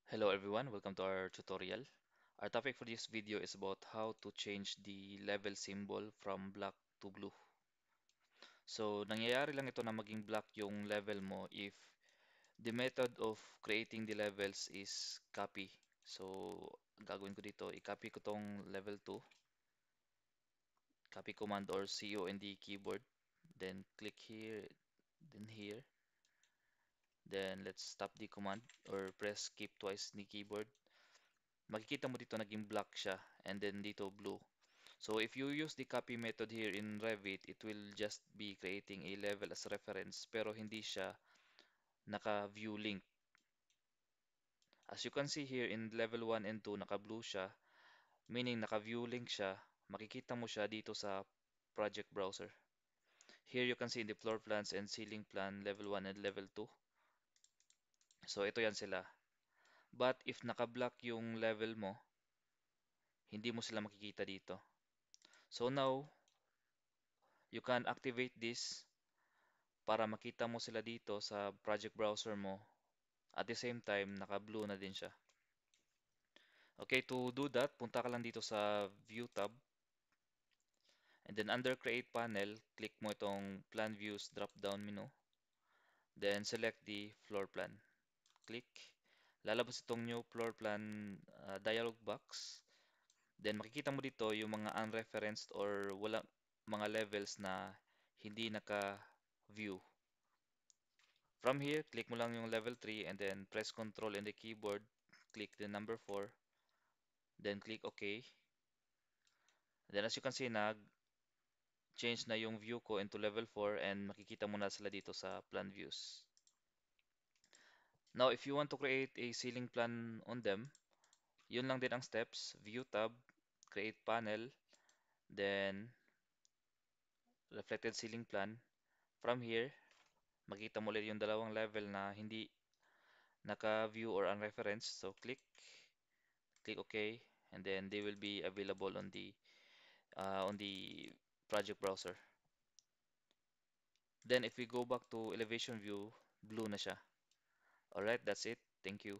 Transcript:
Hello everyone, welcome to our tutorial. Our topic for this video is about how to change the level symbol from black to blue. So, nangyayari lang ito na maging black yung level mo if the method of creating the levels is copy. So, gagawin ko dito, i-copy ko tong level 2, copy command or CO in the keyboard, then click here, then here. Then let's stop the command or press skip twice ni keyboard. Makikita mo dito naging black siya and then dito blue. So if you use the copy method here in Revit, it will just be creating a level as reference pero hindi siya naka-view link. As you can see here in level 1 and 2, naka-blue siya, meaning naka-view link siya. Makikita mo siya dito sa project browser. Here you can see in the floor plans and ceiling plan level 1 and level 2. So ito yan sila. But if naka-block yung level mo, hindi mo sila makikita dito. So now, you can activate this para makita mo sila dito sa project browser mo. At the same time, naka-blue na din siya. Okay, to do that, punta ka lang dito sa View tab. And then under Create Panel, click mo itong Plan Views drop-down menu. Then select the floor plan. Click. Lalabas itong new floor plan dialog box. Then makikita mo dito yung mga unreferenced or wala mga levels na hindi naka-view. From here, click mo lang yung level 3 and then press Control in the keyboard, click the number 4, then click OK. Then as you can see, nag-change na yung view ko into level 4 and makikita mo na sila dito sa plan views. Now, if you want to create a ceiling plan on them, yun lang din ang steps. View tab, create panel, then reflected ceiling plan. From here, makita mo ulit yung dalawang level na hindi naka-view or unreferenced. So click OK, and then they will be available on the project browser. Then if we go back to elevation view, blue na siya. Alright, that's it. Thank you.